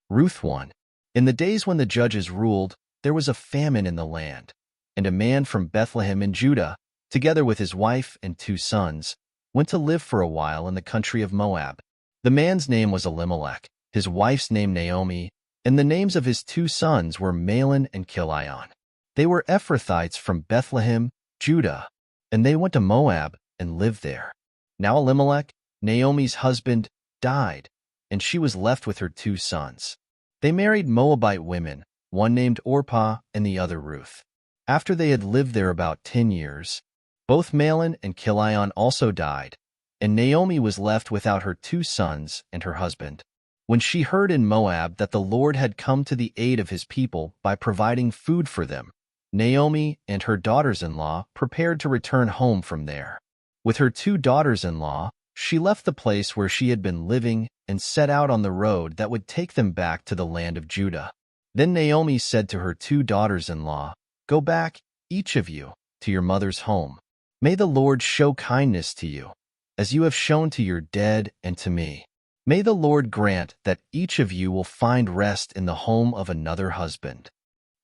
Ruth 1. In the days when the judges ruled, there was a famine in the land, and a man from Bethlehem in Judah, together with his wife and 2 sons, went to live for a while in the country of Moab. The man's name was Elimelech, his wife's name Naomi, and the names of his 2 sons were Mahlon and Chilion. They were Ephrathites from Bethlehem, Judah, and they went to Moab and lived there. Now Elimelech, Naomi's husband, died, and she was left with her 2 sons. They married Moabite women, one named Orpah and the other Ruth. After they had lived there about 10 years, both Mahlon and Chilion also died, and Naomi was left without her 2 sons and her husband. When she heard in Moab that the Lord had come to the aid of his people by providing food for them, Naomi and her daughters-in-law prepared to return home from there. With her 2 daughters-in-law, she left the place where she had been living and set out on the road that would take them back to the land of Judah. Then Naomi said to her 2 daughters-in-law, "Go back, each of you, to your mother's home. May the Lord show kindness to you, as you have shown to your dead and to me. May the Lord grant that each of you will find rest in the home of another husband."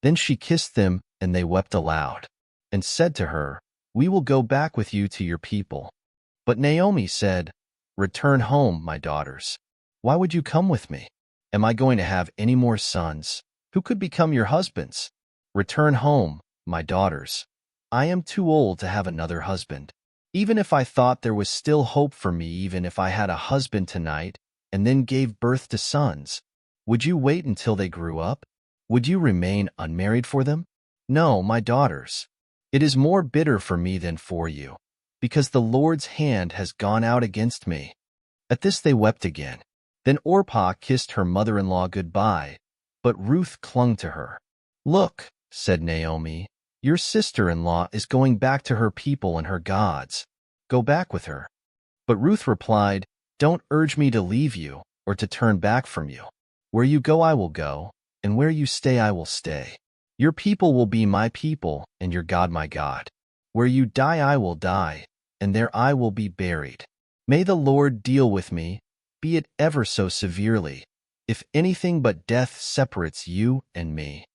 Then she kissed them, and they wept aloud, and said to her, "We will go back with you to your people." But Naomi said, "Return home, my daughters. Why would you come with me? Am I going to have any more sons? Who could become your husbands? Return home, my daughters. I am too old to have another husband. Even if I thought there was still hope for me, even if I had a husband tonight and then gave birth to sons, would you wait until they grew up? Would you remain unmarried for them? No, my daughters. It is more bitter for me than for you, because the Lord's hand has gone out against me." At this they wept again. Then Orpah kissed her mother-in-law goodbye, but Ruth clung to her. "Look," said Naomi, "your sister-in-law is going back to her people and her gods. Go back with her." But Ruth replied, "Don't urge me to leave you or to turn back from you. Where you go I will go, and where you stay I will stay. Your people will be my people, and your God my God. Where you die I will die, and there I will be buried. May the Lord deal with me, be it ever so severely, if anything but death separates you and me."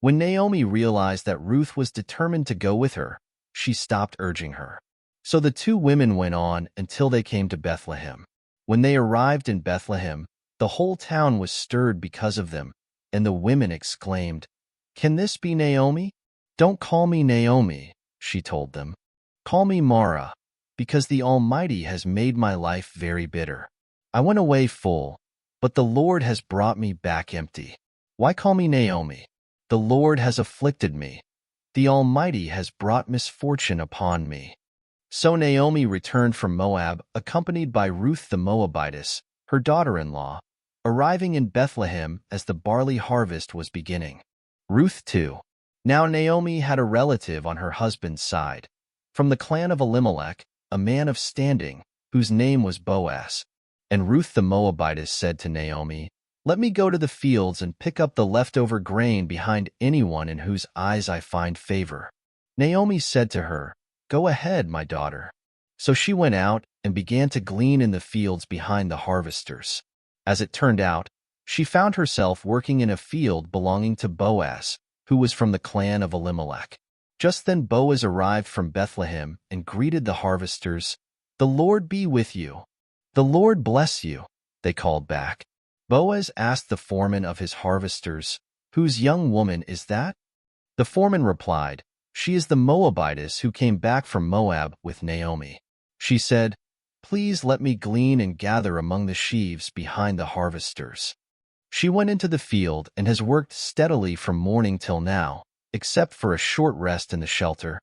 When Naomi realized that Ruth was determined to go with her, she stopped urging her. So the 2 women went on until they came to Bethlehem. When they arrived in Bethlehem, the whole town was stirred because of them, and the women exclaimed, "Can this be Naomi?" "Don't call me Naomi," she told them. "Call me Mara, because the Almighty has made my life very bitter. I went away full, but the Lord has brought me back empty. Why call me Naomi? The Lord has afflicted me. The Almighty has brought misfortune upon me." So Naomi returned from Moab, accompanied by Ruth the Moabitess, her daughter-in-law, arriving in Bethlehem as the barley harvest was beginning. Ruth 2. Now Naomi had a relative on her husband's side, from the clan of Elimelech, a man of standing, whose name was Boaz. And Ruth the Moabitess said to Naomi, "Let me go to the fields and pick up the leftover grain behind anyone in whose eyes I find favor." Naomi said to her, "Go ahead, my daughter." So she went out and began to glean in the fields behind the harvesters. As it turned out, she found herself working in a field belonging to Boaz, who was from the clan of Elimelech. Just then Boaz arrived from Bethlehem and greeted the harvesters. "The Lord be with you." "The Lord bless you," they called back. Boaz asked the foreman of his harvesters, "Whose young woman is that?" The foreman replied, "She is the Moabitess who came back from Moab with Naomi." She said, "Please let me glean and gather among the sheaves behind the harvesters." She went into the field and has worked steadily from morning till now, except for a short rest in the shelter.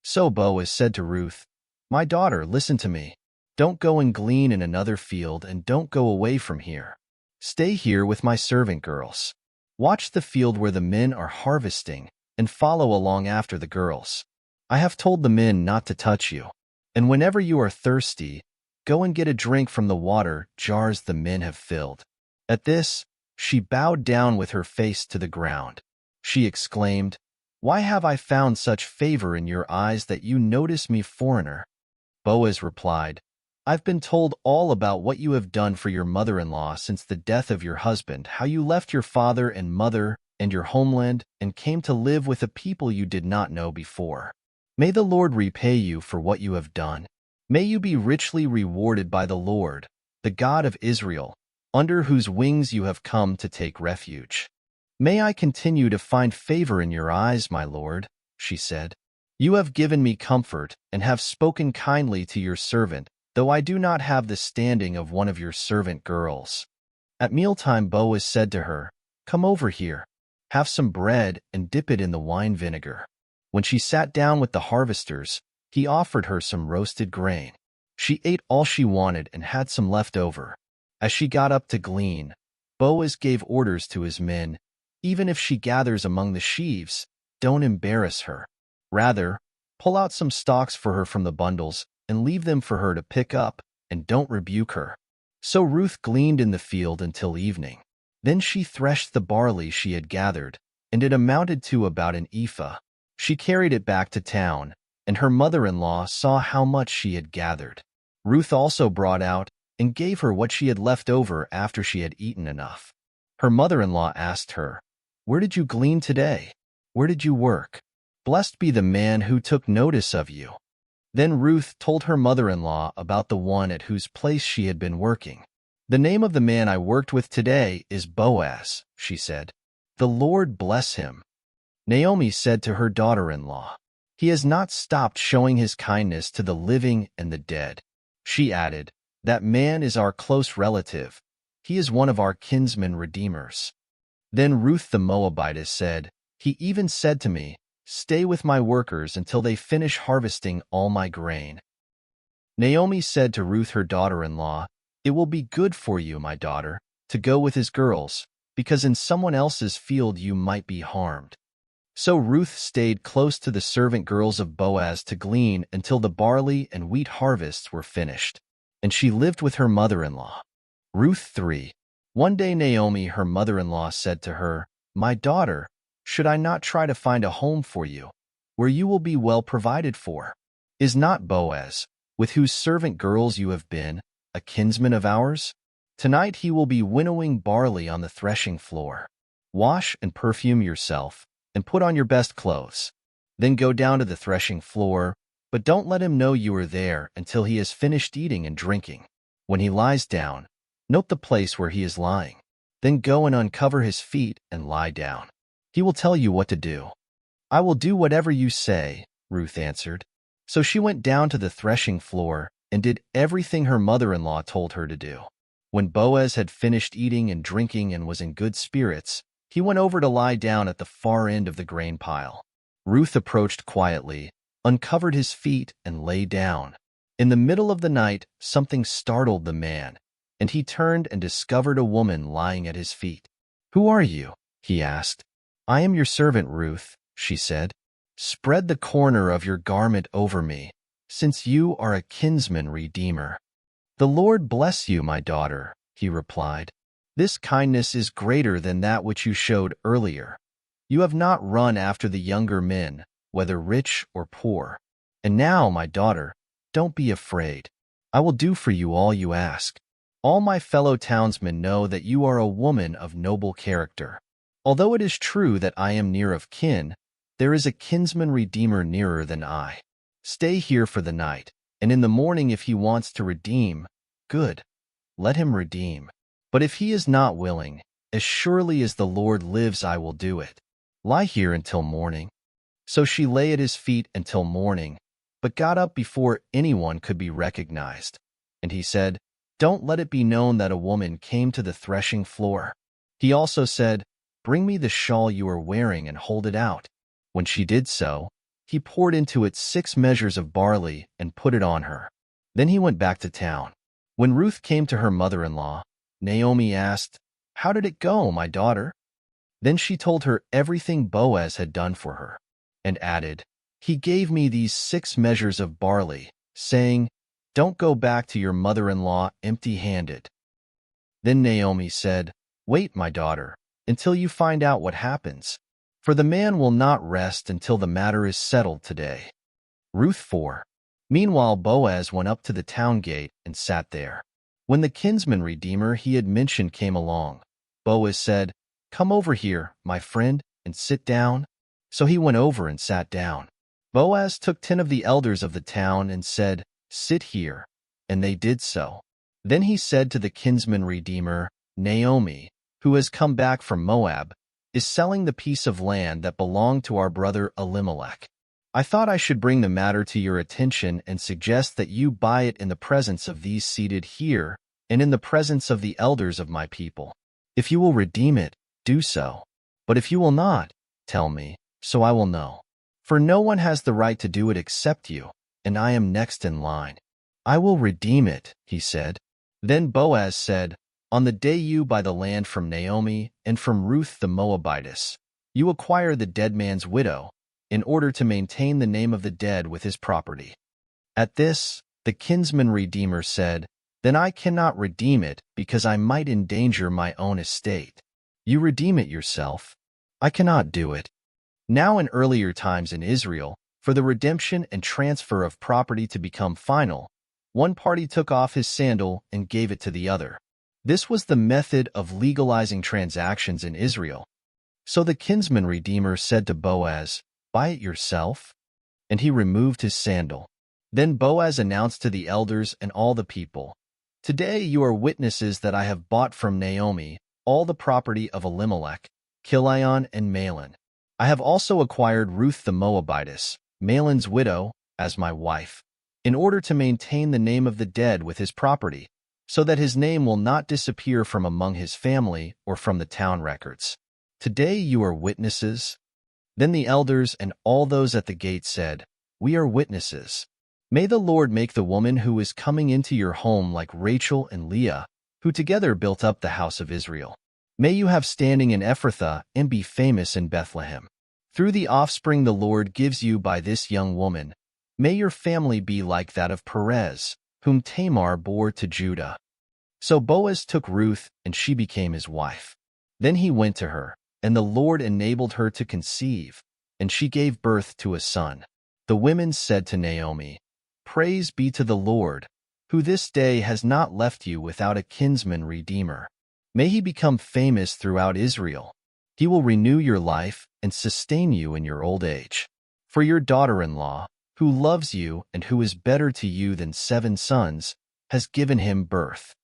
So Boaz said to Ruth, "My daughter, listen to me. Don't go and glean in another field, and don't go away from here. Stay here with my servant girls. Watch the field where the men are harvesting, and follow along after the girls. I have told the men not to touch you. And whenever you are thirsty, go and get a drink from the water jars the men have filled." At this, she bowed down with her face to the ground. She exclaimed, "Why have I found such favor in your eyes that you notice me foreigner?" Boaz replied, I've been told all about what you have done for your mother-in-law since the death of your husband, how you left your father and mother and your homeland and came to live with a people you did not know before. May the Lord repay you for what you have done. May you be richly rewarded by the Lord, the God of Israel, under whose wings you have come to take refuge. May I continue to find favor in your eyes, my Lord, she said. You have given me comfort and have spoken kindly to your servant, though I do not have the standing of one of your servant girls. At mealtime Boaz said to her, Come over here, have some bread and dip it in the wine vinegar. When she sat down with the harvesters, he offered her some roasted grain. She ate all she wanted and had some left over. As she got up to glean, Boaz gave orders to his men, Even if she gathers among the sheaves, don't embarrass her. Rather, pull out some stalks for her from the bundles and leave them for her to pick up, and don't rebuke her. So Ruth gleaned in the field until evening. Then she threshed the barley she had gathered, and it amounted to about an ephah. She carried it back to town, and her mother-in-law saw how much she had gathered. Ruth also brought out and gave her what she had left over after she had eaten enough. Her mother-in-law asked her, Where did you glean today? Where did you work? Blessed be the man who took notice of you. Then Ruth told her mother-in-law about the one at whose place she had been working. The name of the man I worked with today is Boaz, she said. The Lord bless him. Naomi said to her daughter-in-law, He has not stopped showing his kindness to the living and the dead. She added, That man is our close relative. He is one of our kinsman redeemers. Then Ruth the Moabitess said, He even said to me, Stay with my workers until they finish harvesting all my grain. Naomi said to Ruth her daughter-in-law, It will be good for you, my daughter, to go with his girls, because in someone else's field you might be harmed. So Ruth stayed close to the servant girls of Boaz to glean until the barley and wheat harvests were finished, and she lived with her mother-in-law. Ruth 3. One day Naomi, her mother-in-law, said to her, My daughter, should I not try to find a home for you, where you will be well provided for? Is not Boaz, with whose servant girls you have been, a kinsman of ours? Tonight he will be winnowing barley on the threshing floor. Wash and perfume yourself, and put on your best clothes. Then go down to the threshing floor, but don't let him know you are there until he has finished eating and drinking. When he lies down, note the place where he is lying. Then go and uncover his feet and lie down. He will tell you what to do. I will do whatever you say, Ruth answered. So she went down to the threshing floor and did everything her mother-in-law told her to do. When Boaz had finished eating and drinking and was in good spirits, he went over to lie down at the far end of the grain pile. Ruth approached quietly, uncovered his feet, and lay down. In the middle of the night, something startled the man, and he turned and discovered a woman lying at his feet. Who are you? He asked. I am your servant Ruth, she said. Spread the corner of your garment over me, since you are a kinsman redeemer. The Lord bless you, my daughter, he replied. This kindness is greater than that which you showed earlier. You have not run after the younger men, whether rich or poor. And now, my daughter, don't be afraid. I will do for you all you ask. All my fellow townsmen know that you are a woman of noble character. Although it is true that I am near of kin, there is a kinsman redeemer nearer than I. Stay here for the night, and in the morning if he wants to redeem, good, let him redeem. But if he is not willing, as surely as the Lord lives I will do it. Lie here until morning. So she lay at his feet until morning, but got up before anyone could be recognized. And he said, Don't let it be known that a woman came to the threshing floor. He also said, Bring me the shawl you are wearing and hold it out. When she did so, he poured into it 6 measures of barley and put it on her. Then he went back to town. When Ruth came to her mother-in-law, Naomi asked, How did it go, my daughter? Then she told her everything Boaz had done for her, and added, He gave me these 6 measures of barley, saying, Don't go back to your mother-in-law empty-handed. Then Naomi said, Wait, my daughter, until you find out what happens, for the man will not rest until the matter is settled today. Ruth 4. Meanwhile, Boaz went up to the town gate and sat there. When the kinsman redeemer he had mentioned came along, Boaz said, "Come over here, my friend, and sit down." So he went over and sat down. Boaz took 10 of the elders of the town and said, "Sit here," and they did so. Then he said to the kinsman redeemer, "Naomi, who has come back from Moab, is selling the piece of land that belonged to our brother Elimelech. I thought I should bring the matter to your attention and suggest that you buy it in the presence of these seated here and in the presence of the elders of my people. If you will redeem it, do so. But if you will not, tell me, so I will know. For no one has the right to do it except you, and I am next in line." "I will redeem it," he said. Then Boaz said, "On the day you buy the land from Naomi and from Ruth the Moabitess, you acquire the dead man's widow, in order to maintain the name of the dead with his property." At this, the kinsman redeemer said, "Then I cannot redeem it because I might endanger my own estate. You redeem it yourself. I cannot do it." Now in earlier times in Israel, for the redemption and transfer of property to become final, one party took off his sandal and gave it to the other. This was the method of legalizing transactions in Israel. So the kinsman redeemer said to Boaz, "Buy it yourself." And he removed his sandal. Then Boaz announced to the elders and all the people, "Today you are witnesses that I have bought from Naomi all the property of Elimelech, Chilion, and Mahlon. I have also acquired Ruth the Moabitess, Mahlon's widow, as my wife, in order to maintain the name of the dead with his property, so that his name will not disappear from among his family or from the town records. Today you are witnesses." Then the elders and all those at the gate said, "We are witnesses. May the Lord make the woman who is coming into your home like Rachel and Leah, who together built up the house of Israel. May you have standing in Ephrathah and be famous in Bethlehem. Through the offspring the Lord gives you by this young woman, may your family be like that of Perez, whom Tamar bore to Judah." So Boaz took Ruth, and she became his wife. Then he went to her, and the Lord enabled her to conceive, and she gave birth to a son. The women said to Naomi, "Praise be to the Lord, who this day has not left you without a kinsman redeemer. May he become famous throughout Israel. He will renew your life and sustain you in your old age. For your daughter-in-law, who loves you and who is better to you than 7 sons, has given him birth."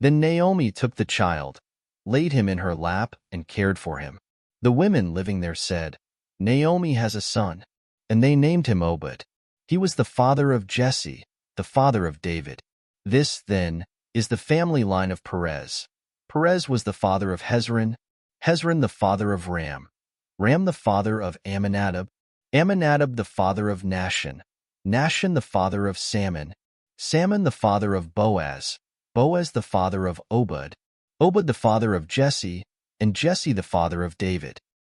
Then Naomi took the child, laid him in her lap, and cared for him. The women living there said, "Naomi has a son," and they named him Obed. He was the father of Jesse, the father of David. This, then, is the family line of Perez. Perez was the father of Hezron, Hezron the father of Ram, Ram the father of Amminadab, Amminadab the father of Nahshon, Nahshon the father of Salmon, Salmon the father of Boaz, Boaz the father of Obed, Obed the father of Jesse, and Jesse the father of David.